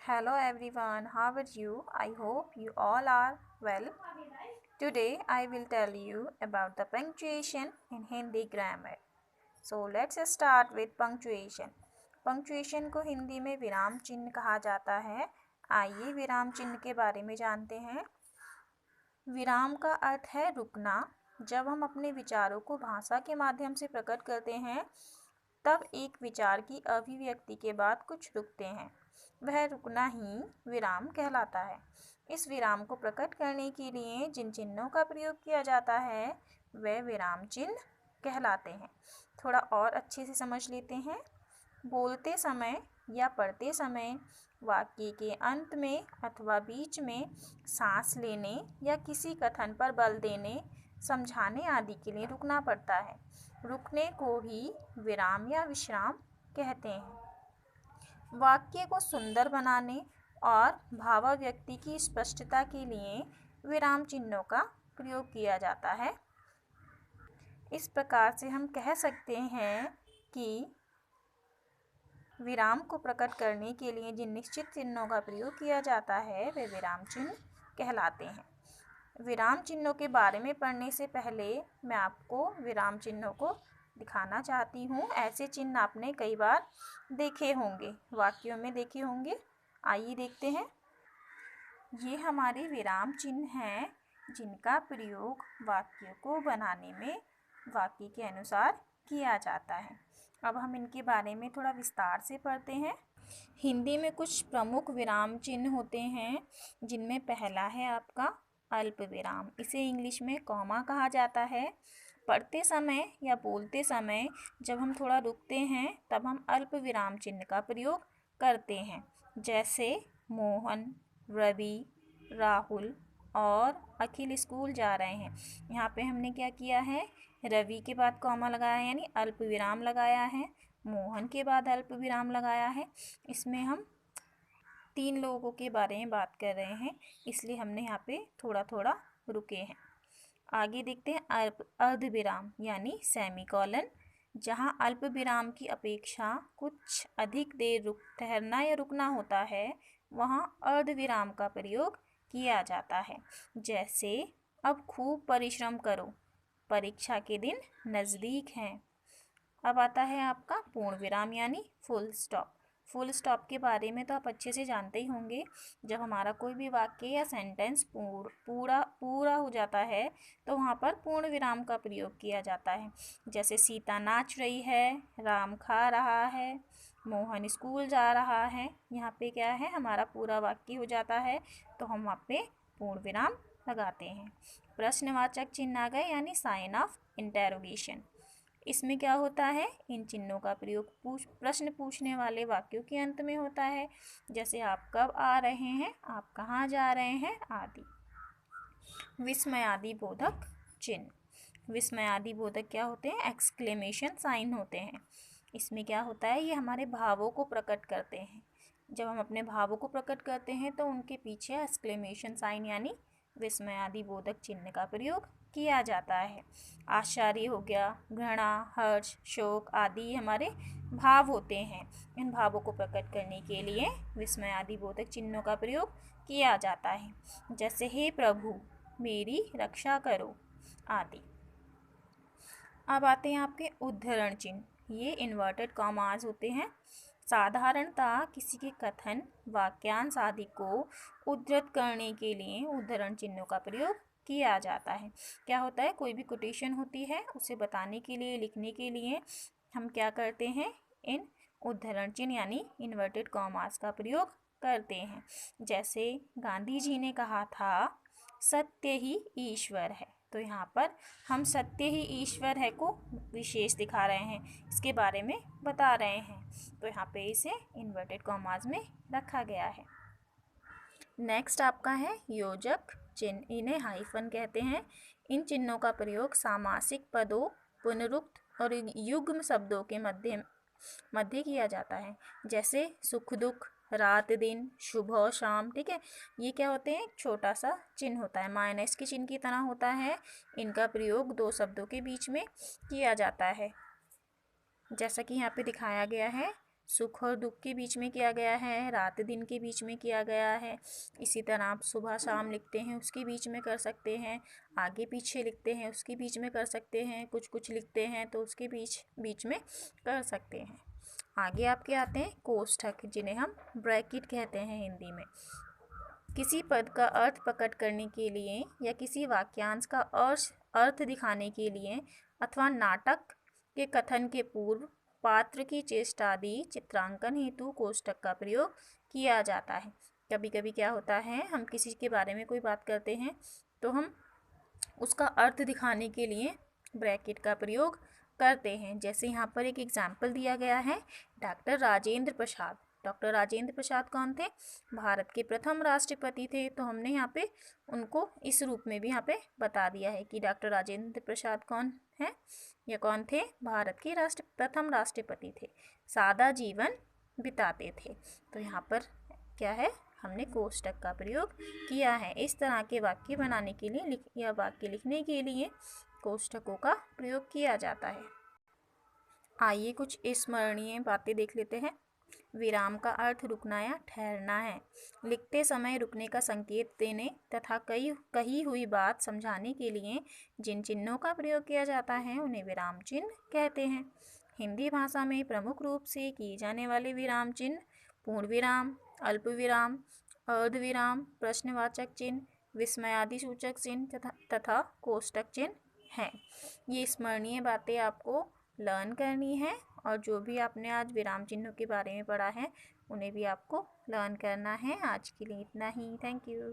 Hello everyone, how are you? I hope you all are well. Today I will tell you about the punctuation in Hindi grammar. So let's start with punctuation. Punctuation को हिंदी में विराम चिन्ह कहा जाता है। आइए विराम चिन्ह के बारे में जानते हैं। विराम का अर्थ है रुकना। जब हम अपने विचारों को भाषा के माध्यम से प्रकट करते हैं तब एक विचार की अभिव्यक्ति के बाद कुछ रुकते हैं, वह रुकना ही विराम कहलाता है। इस विराम को प्रकट करने के लिए जिन चिन्हों का प्रयोग किया जाता है वह विराम चिन्ह कहलाते हैं। थोड़ा और अच्छे से समझ लेते हैं। बोलते समय या पढ़ते समय वाक्य के अंत में अथवा बीच में सांस लेने या किसी कथन पर बल देने, समझाने आदि के लिए रुकना पड़ता है। रुकने को ही विराम या विश्राम कहते हैं। वाक्य को सुंदर बनाने और भावाभिव्यक्ति की स्पष्टता के लिए विराम चिन्हों का प्रयोग किया जाता है। इस प्रकार से हम कह सकते हैं कि विराम को प्रकट करने के लिए जिन निश्चित चिन्हों का प्रयोग किया जाता है वे विराम चिन्ह कहलाते हैं। विराम चिन्हों के बारे में पढ़ने से पहले मैं आपको विराम चिन्हों को दिखाना चाहती हूँ। ऐसे चिन्ह आपने कई बार देखे होंगे, वाक्यों में देखे होंगे। आइए देखते हैं। ये हमारे विराम चिन्ह हैं जिनका प्रयोग वाक्य को बनाने में वाक्य के अनुसार किया जाता है। अब हम इनके बारे में थोड़ा विस्तार से पढ़ते हैं। हिंदी में कुछ प्रमुख विराम चिन्ह होते हैं जिनमें पहला है आपका अल्प विराम। इसे इंग्लिश में कॉमा कहा जाता है। पढ़ते समय या बोलते समय जब हम थोड़ा रुकते हैं तब हम अल्प विराम चिन्ह का प्रयोग करते हैं। जैसे मोहन, रवि, राहुल और अखिल स्कूल जा रहे हैं। यहाँ पे हमने क्या किया है, रवि के बाद कॉमा लगाया यानी अल्प विराम लगाया है। मोहन के बाद अल्प विराम लगाया है। इसमें हम 3 लोगों के बारे में बात कर रहे हैं, इसलिए हमने यहाँ पे थोड़ा थोड़ा रुके हैं। आगे देखते हैं अर्ध विराम यानी सेमीकोलन। जहाँ अल्प विराम की अपेक्षा कुछ अधिक देर ठहरना या रुकना होता है वहाँ अर्ध विराम का प्रयोग किया जाता है। जैसे अब खूब परिश्रम करो, परीक्षा के दिन नज़दीक हैं। अब आता है आपका पूर्ण विराम यानी फुल स्टॉप। फुल स्टॉप के बारे में तो आप अच्छे से जानते ही होंगे। जब हमारा कोई भी वाक्य या सेंटेंस पूरा हो जाता है तो वहाँ पर पूर्ण विराम का प्रयोग किया जाता है। जैसे सीता नाच रही है, राम खा रहा है, मोहन स्कूल जा रहा है। यहाँ पे क्या है, हमारा पूरा वाक्य हो जाता है तो हम वहाँ पे पूर्ण विराम लगाते हैं। प्रश्नवाचक चिन्ह आ गए यानी साइन ऑफ इंटेरोगेशन। इसमें क्या होता है, इन चिन्हों का प्रयोग प्रश्न पूछने वाले वाक्यों के अंत में होता है। जैसे आप कब आ रहे हैं, आप कहाँ जा रहे हैं आदि। विस्मयादि बोधक चिन्ह। विस्मयादि बोधक क्या होते हैं, एक्सक्लेमेशन साइन होते हैं। इसमें क्या होता है, ये हमारे भावों को प्रकट करते हैं। जब हम अपने भावों को प्रकट करते हैं तो उनके पीछे एक्सक्लेमेशन साइन यानी विस्मयादि बोधक चिन्ह का प्रयोग किया जाता है। आश्चर्य हो गया, घृणा, हर्ष, शोक आदि हमारे भाव होते हैं। इन भावों को प्रकट करने के लिए विस्मयादि बोधक चिन्हों का प्रयोग किया जाता है। जैसे हे प्रभु मेरी रक्षा करो आदि। अब आते हैं आपके उद्धरण चिन्ह। ये इन्वर्टेड कॉमास होते हैं। साधारणतः किसी के कथन, वाक्यांश आदि को उद्धृत करने के लिए उद्धरण चिन्हों का प्रयोग किया जाता है। क्या होता है, कोई भी कोटेशन होती है उसे बताने के लिए, लिखने के लिए हम क्या करते हैं, इन उद्धरण चिन्ह यानी इन्वर्टेड कॉमास का प्रयोग करते हैं। जैसे गांधी जी ने कहा था सत्य ही ईश्वर है, तो यहाँ पर हम सत्य ही ईश्वर है को विशेष दिखा रहे हैं, इसके बारे में बता रहे हैं, तो यहाँ पे इसे इन्वर्टेड कॉमास में रखा गया है। नेक्स्ट आपका है योजक चिन्ह। इन्हें हाइफन कहते हैं। इन चिन्हों का प्रयोग सामासिक पदों, पुनरुक्त और युग्म शब्दों के मध्य किया जाता है। जैसे सुख दुख, रात दिन, सुबह शाम। ठीक है, ये क्या होते हैं, छोटा सा चिन्ह होता है, माइनस के चिन्ह की तरह होता है। इनका प्रयोग 2 शब्दों के बीच में किया जाता है। जैसा कि यहाँ पे दिखाया गया है, सुख और दुख के बीच में किया गया है, रात दिन के बीच में किया गया है। इसी तरह आप सुबह शाम लिखते हैं उसके बीच में कर सकते हैं, आगे पीछे लिखते हैं उसके बीच में कर सकते हैं, कुछ कुछ लिखते हैं तो उसके बीच में कर सकते हैं। आगे आपके आते हैं कोष्ठक, जिन्हें हम ब्रैकेट कहते हैं हिंदी में। किसी पद का अर्थ प्रकट करने के लिए या किसी वाक्यांश का अर्थ दिखाने के लिए अथवा नाटक के कथन के पूर्व पात्र की चेष्टा आदि चित्रांकन हेतु कोष्ठक का प्रयोग किया जाता है। कभी कभी क्या होता है, हम किसी के बारे में कोई बात करते हैं तो हम उसका अर्थ दिखाने के लिए ब्रैकेट का प्रयोग करते हैं। जैसे यहाँ पर एक एग्जाम्पल दिया गया है, डॉक्टर राजेंद्र प्रसाद। डॉक्टर राजेंद्र प्रसाद कौन थे? भारत के प्रथम राष्ट्रपति थे। तो हमने यहाँ पे उनको इस रूप में भी यहाँ पे बता दिया है कि डॉक्टर राजेंद्र प्रसाद कौन है या कौन थे? भारत के प्रथम राष्ट्रपति थे, सादा जीवन बिताते थे। तो यहाँ पर क्या है, हमने कोष्ठक का प्रयोग किया है। इस तरह के वाक्य बनाने के लिए या वाक्य लिखने के लिए कोष्ठकों का प्रयोग किया जाता है। आइए कुछ स्मरणीय बातें देख लेते हैं। विराम का अर्थ रुकना या ठहरना है। लिखते समय रुकने का संकेत देने तथा कही हुई बात समझाने के लिए जिन चिन्हों का प्रयोग किया जाता है उन्हें विराम चिन्ह कहते हैं। हिंदी भाषा में प्रमुख रूप से किए जाने वाले विराम चिन्ह पूर्ण विराम, अल्प विराम, अर्ध विराम, प्रश्नवाचक चिन्ह, विस्मयादि सूचक चिन्ह तथा कोष्ठक चिन्ह हैं। ये स्मरणीय बातें आपको लर्न करनी है और जो भी आपने आज विराम चिन्हों के बारे में पढ़ा है उन्हें भी आपको लर्न करना है। आज के लिए इतना ही। Thank you.